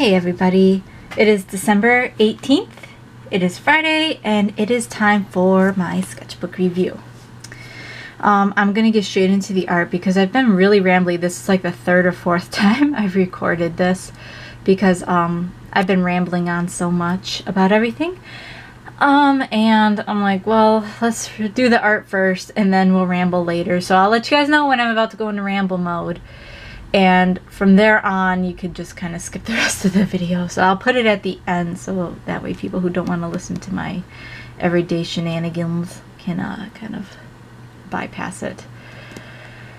Hey everybody, it is December 18th, it is Friday, and it is time for my sketchbook review. I'm going to get straight into the art because I've been really rambly. This is like the third or fourth time I've recorded this because I've been rambling on so much about everything. And I'm like, well, let's do the art first and then we'll ramble later. So I'll let you guys know when I'm about to go into ramble mode. And from there on, you could just kind of skip the rest of the video. So I'll put it at the end so that way people who don't want to listen to my everyday shenanigans can kind of bypass it.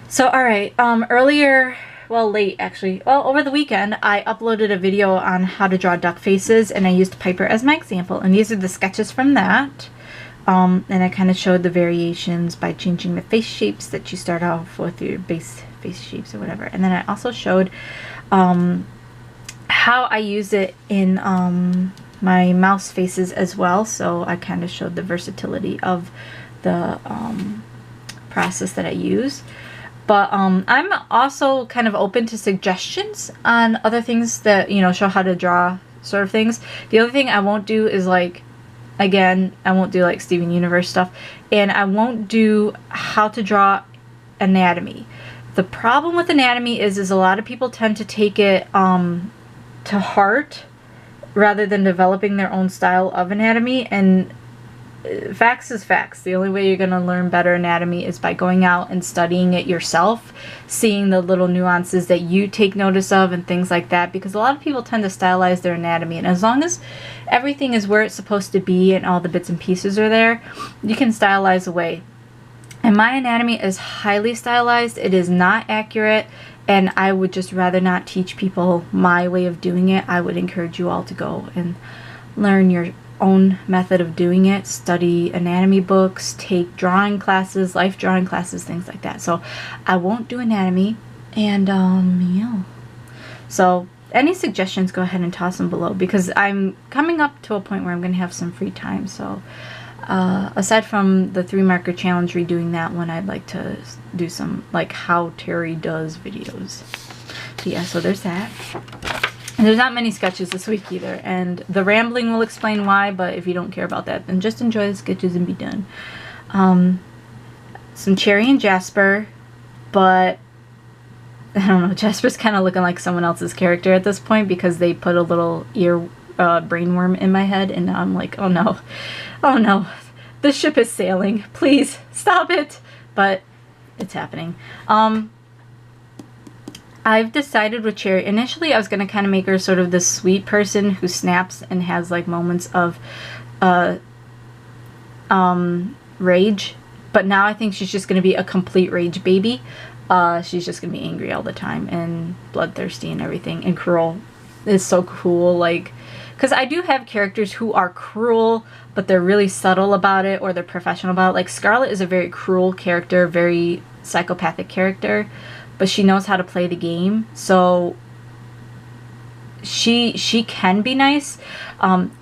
So, alright, earlier, well, late actually, well, over the weekend, I uploaded a video on how to draw duck faces, and I used Piper as my example. And these are the sketches from that. And I kind of showed the variations by changing the face shapes that you start off with, your base face shapes or whatever. And then I also showed how I use it in my mouse faces as well. So I kind of showed the versatility of the process that I use. But I'm also kind of open to suggestions on other things that, you know, show how to draw sort of things. The other thing I won't do is like, again, I won't do like Steven Universe stuff, and I won't do how to draw anatomy. The problem with anatomy is a lot of people tend to take it to heart rather than developing their own style of anatomy, and facts is facts. The only way you're going to learn better anatomy is by going out and studying it yourself, seeing the little nuances that you take notice of and things like that, because a lot of people tend to stylize their anatomy, and as long as everything is where it's supposed to be and all the bits and pieces are there, you can stylize away. And my anatomy is highly stylized. It is not accurate, and I would just rather not teach people my way of doing it. I would encourage you all to go and learn your own method of doing it, study anatomy books, take drawing classes, life drawing classes, things like that. So I won't do anatomy, and yeah. So any suggestions, go ahead and toss them below, because I'm coming up to a point where I'm going to have some free time. So aside from the 3-marker challenge, redoing that one, I'd like to do some like how Terry does videos. But yeah, so there's that. And there's not many sketches this week either, and the rambling will explain why, but if you don't care about that, then just enjoy the sketches and be done. Some Cherry and Jasper, but I don't know, Jasper's kind of looking like someone else's character at this point because they put a little ear brainworm in my head, and now I'm like, oh no, the ship is sailing, please stop it. But it's happening. I've decided with Cherry, initially I was going to kind of make her sort of this sweet person who snaps and has like moments of rage, but now I think she's just going to be a complete rage baby. She's just going to be angry all the time and bloodthirsty and everything, and cruel. It's so cool, like, because I do have characters who are cruel, but they're really subtle about it, or they're professional about it. Like Scarlet is a very cruel character, very psychopathic character, but she knows how to play the game, so she can be nice.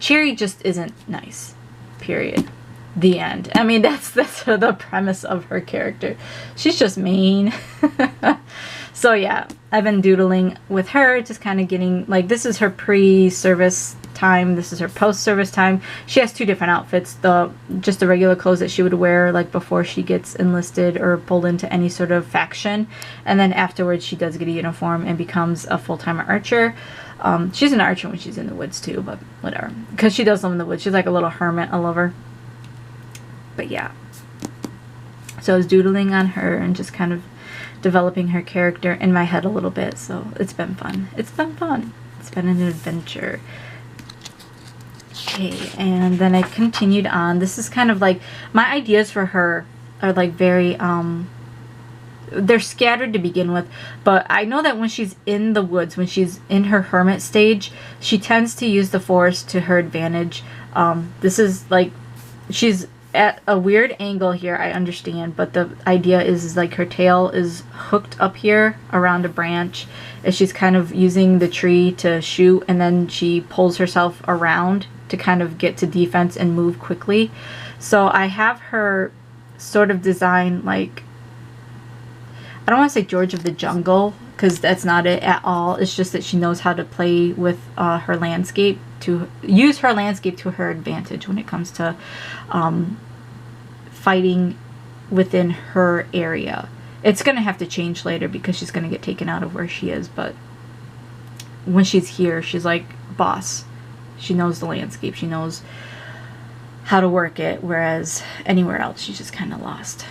Cherry just isn't nice, period. The end. I mean, that's the premise of her character. She's just mean. So yeah, I've been doodling with her, just kind of getting, like, this is her pre-service time, this is her post-service time. She has 2 different outfits, just the regular clothes that she would wear like before she gets enlisted or pulled into any sort of faction, and then afterwards she does get a uniform and becomes a full-time archer. She's an archer when she's in the woods too, but whatever, because she does live in the woods. She's like a little hermit. I love her. But yeah, so I was doodling on her and just kind of developing her character in my head a little bit, so it's been fun. It's been fun. It's been an adventure. Okay, and then I continued on. This is kind of like, my ideas for her are like very, they're scattered to begin with, but I know that when she's in the woods, when she's in her hermit stage, she tends to use the forest to her advantage. This is like, she's at a weird angle here, I understand, but the idea is like her tail is hooked up here around a branch, and she's kind of using the tree to shoot, and then she pulls herself around to kind of get to defense and move quickly. So I have her sort of designed like, I don't want to say George of the Jungle, because that's not it at all. It's just that she knows how to play with her landscape, to use her landscape to her advantage when it comes to fighting within her area. It's going to have to change later because she's going to get taken out of where she is, but when she's here, she's like boss. She knows the landscape. She knows how to work it, whereas anywhere else she's just kind of lost.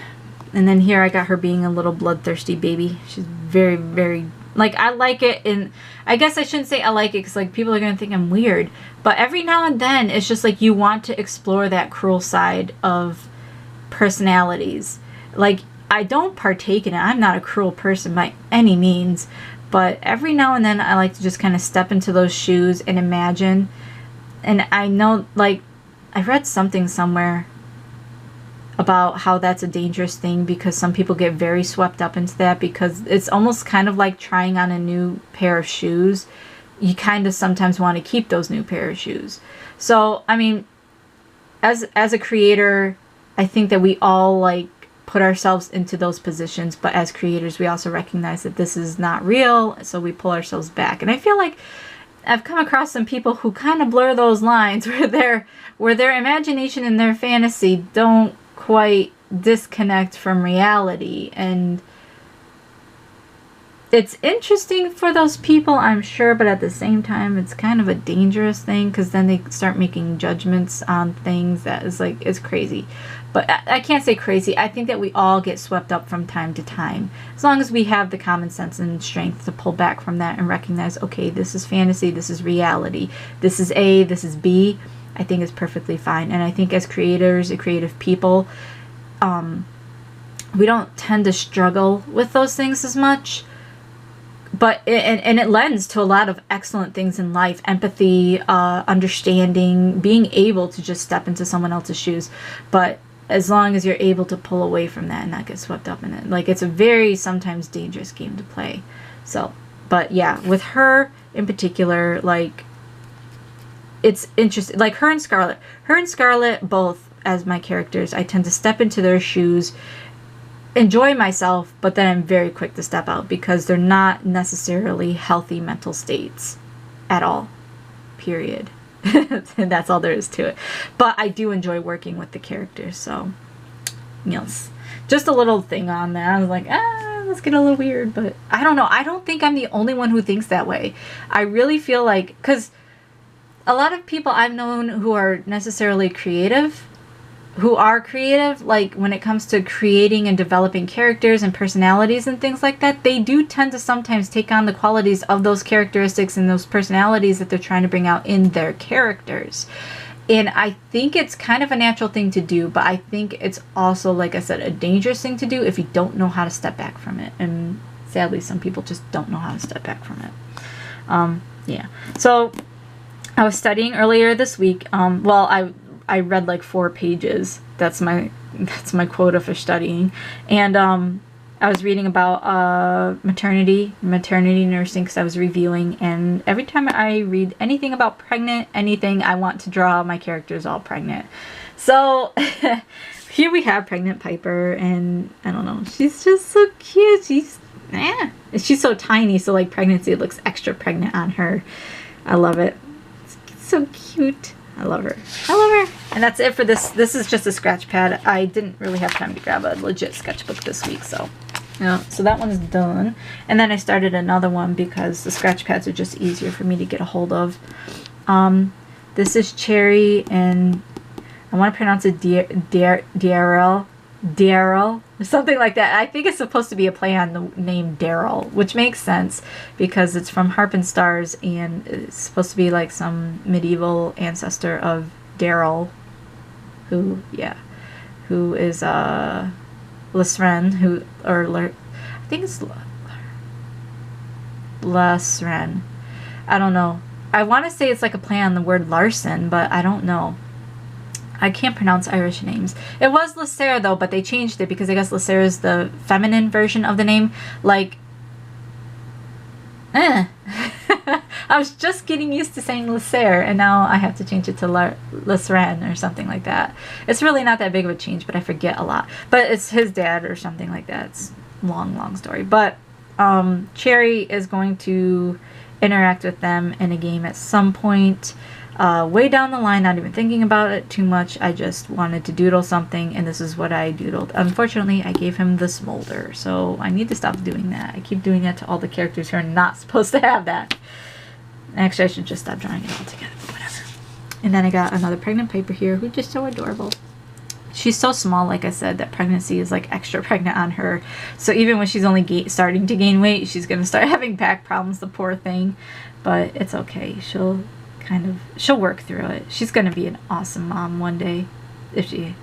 And then here I got her being a little bloodthirsty baby. She's very, very, like, I like it, and I guess I shouldn't say I like it because, like, people are going to think I'm weird, but every now and then it's just like you want to explore that cruel side of personalities. Like, I don't partake in it. I'm not a cruel person by any means, but every now and then I like to just kind of step into those shoes and imagine. And I know, like, I read something somewhere about how that's a dangerous thing because some people get very swept up into that, because it's almost kind of like trying on a new pair of shoes. You kind of sometimes want to keep those new pair of shoes. So, I mean, as a creator, I think that we all, like, put ourselves into those positions, but as creators we also recognize that this is not real, so we pull ourselves back. And I feel like I've come across some people who kind of blur those lines where their imagination and their fantasy don't quite disconnect from reality, and it's interesting for those people, I'm sure, but at the same time it's kind of a dangerous thing, because then they start making judgments on things that is like, it's crazy. But I can't say crazy. I think that we all get swept up from time to time, as long as we have the common sense and strength to pull back from that and recognize, okay, this is fantasy, this is reality, this is A, this is B. I think it's perfectly fine. And I think as creators, creative people, we don't tend to struggle with those things as much. But it lends to a lot of excellent things in life: empathy, understanding, being able to just step into someone else's shoes. But as long as you're able to pull away from that and not get swept up in it, like, it's a very sometimes dangerous game to play. So, but yeah, with her in particular, like, it's interesting. Like her and Scarlet both, as my characters, I tend to step into their shoes, enjoy myself, but then I'm very quick to step out because they're not necessarily healthy mental states at all, period. And that's all there is to it. But I do enjoy working with the characters, so yes. Just a little thing on that. I was like, let's get a little weird, but I don't know. I don't think I'm the only one who thinks that way. I really feel like, because a lot of people I've known who are necessarily creative, like when it comes to creating and developing characters and personalities and things like that, they do tend to sometimes take on the qualities of those characteristics and those personalities that they're trying to bring out in their characters. And I think it's kind of a natural thing to do, but I think it's also, like I said, a dangerous thing to do if you don't know how to step back from it. And sadly, some people just don't know how to step back from it. Yeah. So I was studying earlier this week. Well, I read like 4 pages. That's my quota for studying. And I was reading about maternity nursing, because I was reviewing, and every time I read anything about pregnant anything, I want to draw my characters all pregnant. So here we have pregnant Piper, and I don't know, she's just so cute. She's so tiny, so like pregnancy looks extra pregnant on her. I love it. It's so cute. I love her. I love her. And that's it for this. This is just a scratch pad. I didn't really have time to grab a legit sketchbook this week, so yeah. So that one's done. And then I started another one because the scratch pads are just easier for me to get a hold of. This is Cherry, and I want to pronounce it Daryl, or something like that. I think it's supposed to be a play on the name Daryl, which makes sense because it's from Harp and Stars, and it's supposed to be like some medieval ancestor of Daryl, who is Lesren, I think it's Lesren. I don't know. I want to say it's like a play on the word Larson, but I don't know. I can't pronounce Irish names. It was Lasera though, but they changed it because I guess Lasera is the feminine version of the name. Like, I was just getting used to saying Lasera, and now I have to change it to Lesren or something like that. It's really not that big of a change, but I forget a lot. But it's his dad or something like that. It's a long, long story. But Cherry is going to interact with them in a game at some point. Way down the line, not even thinking about it too much. I just wanted to doodle something, and this is what I doodled. Unfortunately, I gave him the smolder, so I need to stop doing that. I keep doing that to all the characters who are not supposed to have that. Actually, I should just stop drawing it all together, but whatever. And then I got another pregnant Piper here, who's just so adorable. She's so small, like I said, that pregnancy is like extra pregnant on her. So even when she's only starting to gain weight, she's going to start having back problems, the poor thing. But it's okay. She'll work through it. She's going to be an awesome mom one day. She's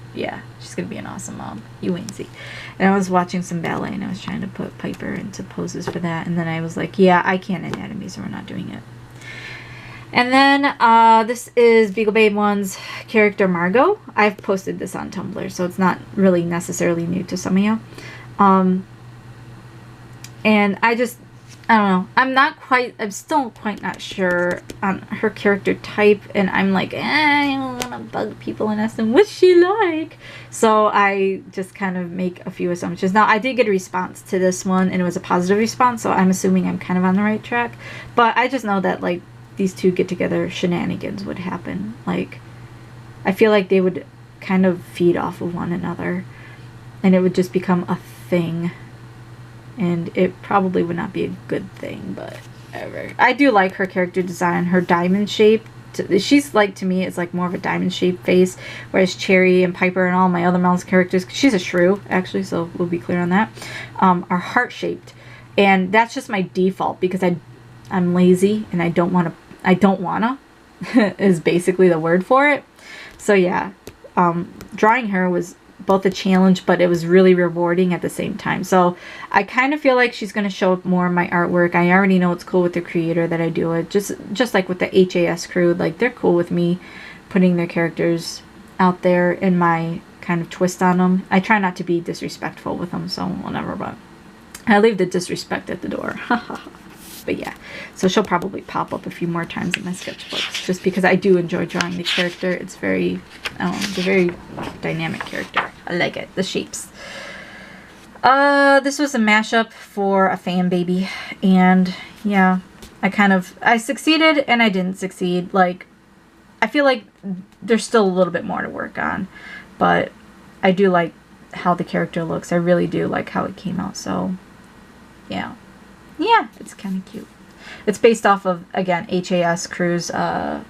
going to be an awesome mom. You wait and see. And I was watching some ballet, and I was trying to put Piper into poses for that. And then I was like, yeah, I can't anatomy, so we're not doing it. And then this is Beagle Babe 1's character Margot. I've posted this on Tumblr, so it's not really necessarily new to some of you. And I don't know. I'm still quite not sure on her character type, and I'm like, I don't want to bug people and ask them, what's she like? So I just kind of make a few assumptions. Now, I did get a response to this one, and it was a positive response, so I'm assuming I'm kind of on the right track. But I just know that, like, these two get together, shenanigans would happen. Like, I feel like they would kind of feed off of one another, and it would just become a thing. And it probably would not be a good thing, but whatever. I do like her character design, her diamond shape. She's like, to me, it's like more of a diamond shaped face, whereas Cherry and Piper and all my other mouse characters, she's a shrew, actually, so we'll be clear on that, are heart shaped. And that's just my default because I'm lazy and I don't wanna is basically the word for it. So yeah, drawing her was both a challenge, but it was really rewarding at the same time. So I kind of feel like she's going to show up more in my artwork. I already know it's cool with the creator that I do it. Just like with the HAS crew, like they're cool with me putting their characters out there in my kind of twist on them. I try not to be disrespectful with them, so whatever, but I leave the disrespect at the door. But yeah, so she'll probably pop up a few more times in my sketchbooks just because I do enjoy drawing the character. It's very, it's a very dynamic character. I like it. The shapes. This was a mashup for a fan baby, and yeah, I succeeded and I didn't succeed. Like, I feel like there's still a little bit more to work on, but I do like how the character looks. I really do like how it came out, so yeah. Yeah, it's kind of cute. It's based off of, again, HAS Crew's, their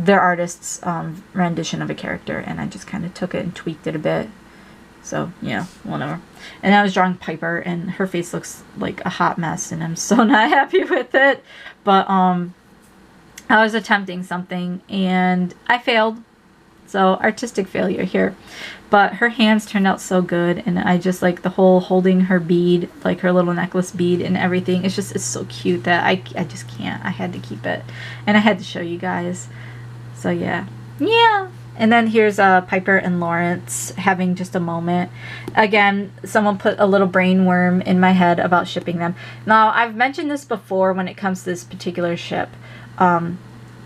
artist's rendition of a character, and I just kind of took it and tweaked it a bit. So, yeah, whatever. And I was drawing Piper, and her face looks like a hot mess, and I'm so not happy with it. But, I was attempting something, and I failed. So, artistic failure here. But her hands turned out so good, and I just like the whole holding her bead, like her little necklace bead and everything. It's so cute that I just can't. I had to keep it, and I had to show you guys. So yeah. And then here's Piper and Lawrence having just a moment. Again, someone put a little brain worm in my head about shipping them. Now, I've mentioned this before when it comes to this particular ship.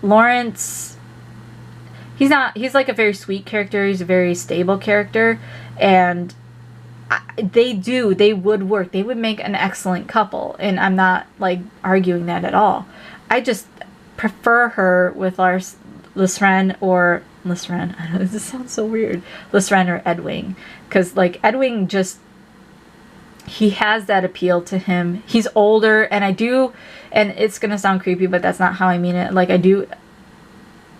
Lawrence... He's like a very sweet character. He's a very stable character. And they would work. They would make an excellent couple. And I'm not, like, arguing that at all. I just prefer her with Lisren or... Lisren. I know, this sounds so weird. Lisren or Edwing. Because, like, Edwing just... He has that appeal to him. He's older. And I do... And it's going to sound creepy, but that's not how I mean it. Like, I do...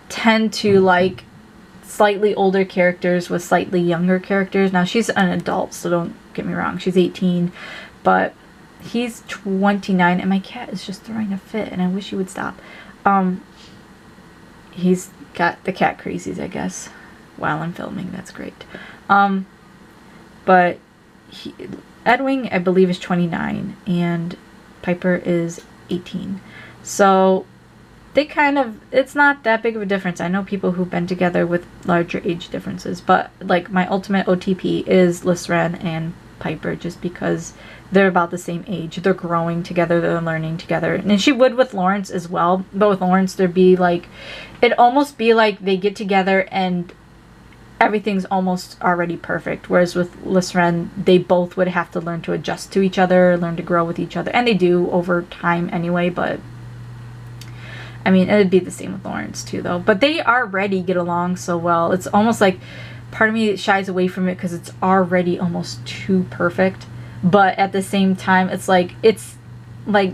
tend to like slightly older characters with slightly younger characters. Now, she's an adult, so don't get me wrong, she's 18, but he's 29, and my cat is just throwing a fit, and I wish he would stop. He's got the cat crazies, I guess, while I'm filming. That's great. But Edwing, I believe, is 29, and Piper is 18, so they kind of, it's not that big of a difference. I know people who've been together with larger age differences, but like my ultimate OTP is Lisren and Piper, just because they're about the same age. They're growing together, they're learning together. And she would with Lawrence as well, but with Lawrence there'd be like, it'd almost be like they get together and everything's almost already perfect. Whereas with Lisren, they both would have to learn to adjust to each other, learn to grow with each other. And they do over time anyway, but I mean, it would be the same with Lawrence too, though. But they already get along so well. It's almost like part of me shies away from it because it's already almost too perfect. But at the same time, it's like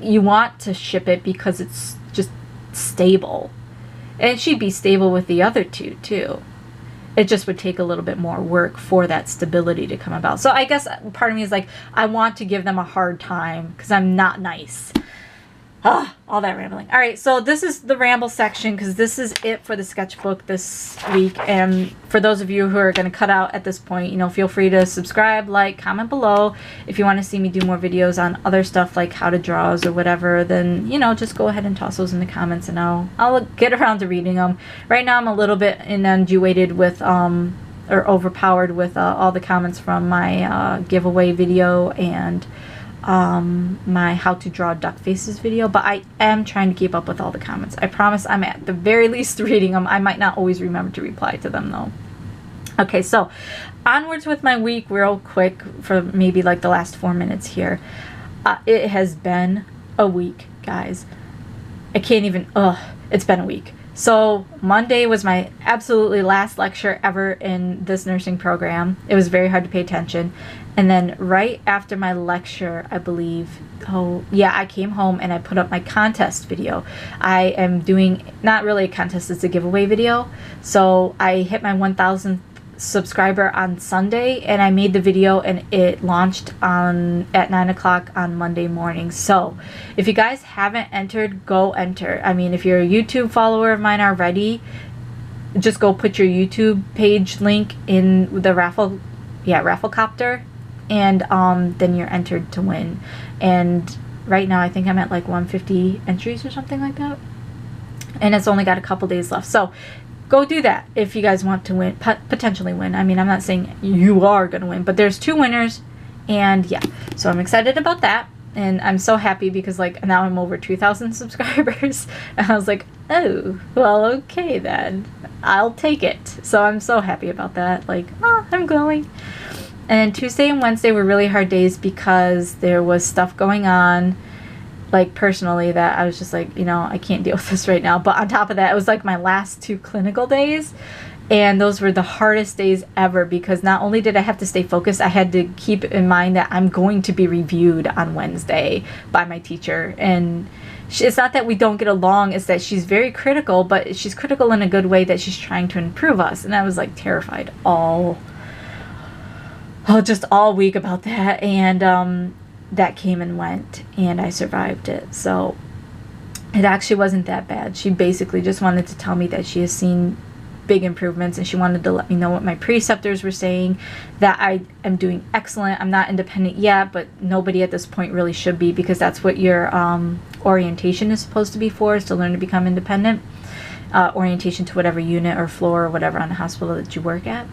you want to ship it because it's just stable. And she'd be stable with the other two too. It just would take a little bit more work for that stability to come about. So I guess part of me is like, I want to give them a hard time because I'm not nice. All that rambling. All right, so this is the ramble section because this is it for the sketchbook this week. And for those of you who are going to cut out at this point, you know, feel free to subscribe, like, comment below. If you want to see me do more videos on other stuff like how to draws or whatever, then, you know, just go ahead and toss those in the comments and I'll get around to reading them. Right now I'm a little bit inundated with, or overpowered with all the comments from my giveaway video and my how to draw duck faces video, but I am trying to keep up with all the comments. I promise I'm at the very least reading them. I might not always remember to reply to them though. Okay, so onwards with my week real quick for maybe like the last 4 minutes here. It has been a week, guys. I can't even, it's been a week. So Monday was my absolutely last lecture ever in this nursing program. It was very hard to pay attention. And then right after my lecture, I believe, I came home and I put up my contest video. I am doing, not really a contest, it's a giveaway video. So I hit my 1,000th subscriber on Sunday and I made the video and it launched at 9 o'clock on Monday morning. So if you guys haven't entered, go enter. I mean, if you're a YouTube follower of mine already, just go put your YouTube page link in the Rafflecopter, and then you're entered to win. And right now I think I'm at like 150 entries or something like that, and it's only got a couple days left. So go do that if you guys want to win, potentially win. I mean, I'm not saying you are gonna win, but there's 2 winners, and yeah, so I'm excited about that. And I'm so happy because like now I'm over 2,000 subscribers and I was like, oh well, okay then, I'll take it. So I'm so happy about that. Like, I'm glowing. And Tuesday and Wednesday were really hard days because there was stuff going on, like personally, that I was just like, you know, I can't deal with this right now. But on top of that, it was like my last 2 clinical days. And those were the hardest days ever because not only did I have to stay focused, I had to keep in mind that I'm going to be reviewed on Wednesday by my teacher. And it's not that we don't get along, it's that she's very critical, but she's critical in a good way, that she's trying to improve us. And I was like terrified just all week about that. And that came and went and I survived it. So it actually wasn't that bad. She basically just wanted to tell me that she has seen big improvements, and she wanted to let me know what my preceptors were saying, that I am doing excellent. I'm not independent yet, but nobody at this point really should be, because that's what your orientation is supposed to be for, is to learn to become independent. Orientation to whatever unit or floor or whatever on the hospital that you work at.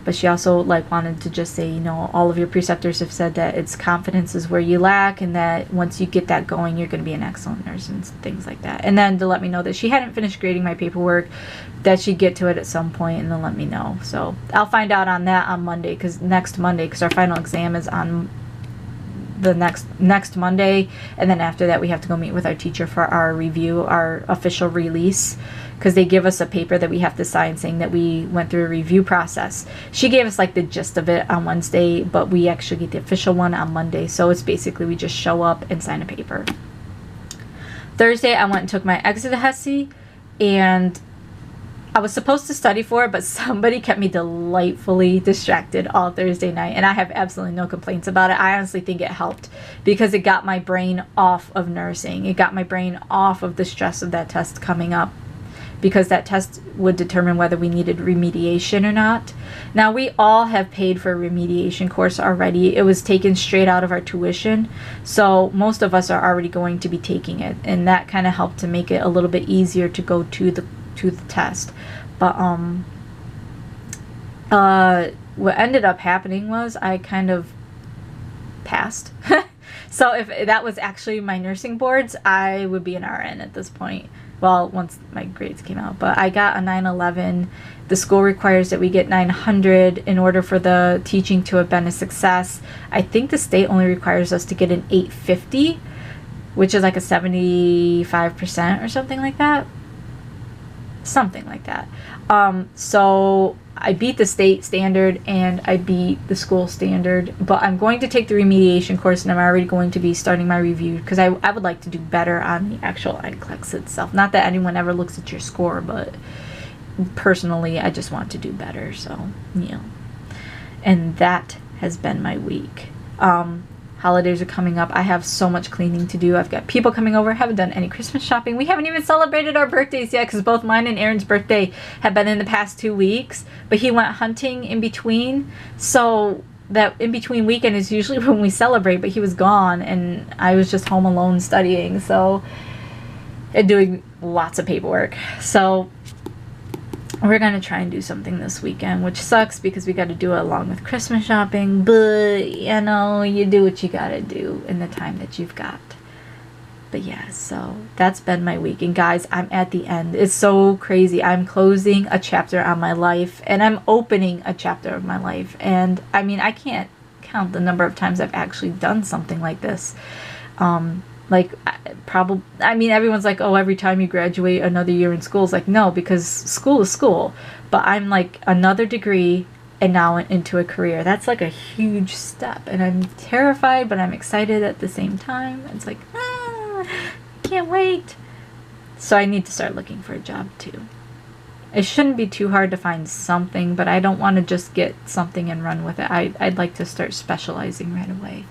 But she also like wanted to just say, you know, all of your preceptors have said that it's confidence is where you lack, and that once you get that going, you're going to be an excellent nurse and things like that. And then to let me know that she hadn't finished grading my paperwork, that she'd get to it at some point and then let me know. So I'll find out on that on Monday, next Monday, because our final exam is on the next Monday, and then after that we have to go meet with our teacher for our review, our official release, because they give us a paper that we have to sign saying that we went through a review process. She gave us like the gist of it on Wednesday, but we actually get the official one on Monday. So it's basically we just show up and sign a paper. Thursday I went and took my exit HESI, and I was supposed to study for it, but somebody kept me delightfully distracted all Thursday night, and I have absolutely no complaints about it. I honestly think it helped because it got my brain off of nursing. It got my brain off of the stress of that test coming up, because that test would determine whether we needed remediation or not. Now, we all have paid for a remediation course already. It was taken straight out of our tuition, so most of us are already going to be taking it, and that kind of helped to make it a little bit easier to go to the test. But what ended up happening was I kind of passed. So if that was actually my nursing boards, I would be an RN at this point. well, once my grades came out, but I got a 911. The school requires that we get 900 in order for the teaching to have been a success. I think the state only requires us to get an 850, which is like a 75% or something like that. Something like that. So I beat the state standard and I beat the school standard, but I'm going to take the remediation course, and I'm already going to be starting my review because I would like to do better on the actual NCLEX itself. Not that anyone ever looks at your score, but personally I just want to do better. So, you know, and that has been my week. Holidays are coming up. I have so much cleaning to do. I've got people coming over. I haven't done any Christmas shopping. We haven't even celebrated our birthdays yet because both mine and Aaron's birthday have been in the past 2 weeks. But he went hunting in between. So that in between weekend is usually when we celebrate. But he was gone and I was just home alone studying. So, and doing lots of paperwork. So we're going to try and do something this weekend, which sucks because we got to do it along with Christmas shopping, but, you know, you do what you got to do in the time that you've got. But yeah, so that's been my week. And guys, I'm at the end. It's so crazy. I'm closing a chapter on my life, and I'm opening a chapter of my life. And, I mean, I can't count the number of times I've actually done something like this. I mean, everyone's like, oh, every time you graduate another year in school. It's like, no, because school is school. But I'm like another degree and now into a career. That's like a huge step. And I'm terrified, but I'm excited at the same time. It's like, can't wait. So I need to start looking for a job too. It shouldn't be too hard to find something, but I don't want to just get something and run with it. I'd like to start specializing right away.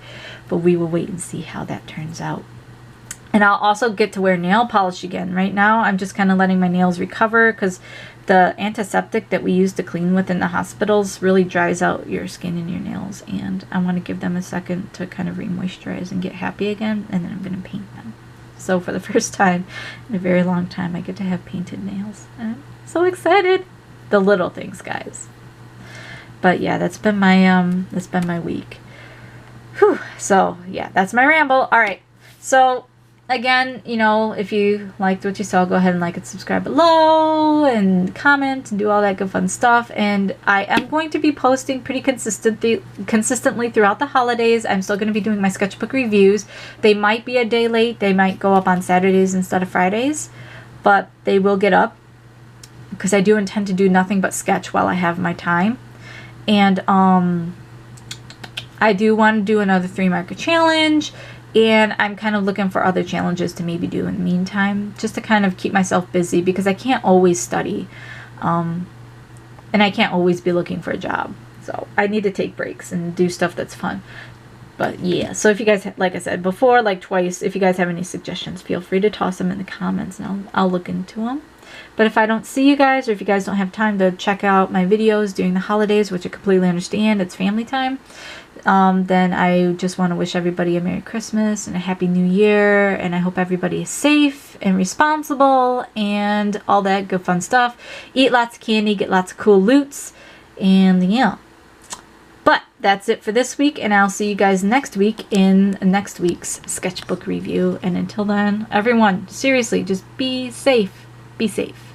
But we will wait and see how that turns out. And I'll also get to wear nail polish again. Right now, I'm just kind of letting my nails recover because the antiseptic that we use to clean with in the hospitals really dries out your skin and your nails. And I want to give them a second to kind of re-moisturize and get happy again. And then I'm going to paint them. So for the first time in a very long time, I get to have painted nails. And I'm so excited. The little things, guys. But yeah, that's been my week. Whew. So yeah, that's my ramble. All right. So again, you know, if you liked what you saw, go ahead and like and subscribe below and comment and do all that good fun stuff. And I am going to be posting pretty consistently throughout the holidays. I'm still going to be doing my sketchbook reviews. They might be a day late. They might go up on Saturdays instead of Fridays, but they will get up because I do intend to do nothing but sketch while I have my time. And I do want to do another 3-marker challenge. And I'm kind of looking for other challenges to maybe do in the meantime, just to kind of keep myself busy because I can't always study. And I can't always be looking for a job. So I need to take breaks and do stuff that's fun. But yeah, so if you guys, like I said before, like twice, if you guys have any suggestions, feel free to toss them in the comments and I'll look into them. But if I don't see you guys, or if you guys don't have time to check out my videos during the holidays, which I completely understand, it's family time, then I just want to wish everybody a Merry Christmas and a Happy New Year, and I hope everybody is safe and responsible and all that good fun stuff. Eat lots of candy, get lots of cool loots, and yeah. But that's it for this week, and I'll see you guys next week in next week's sketchbook review. And until then, everyone, seriously, just be safe. Be safe.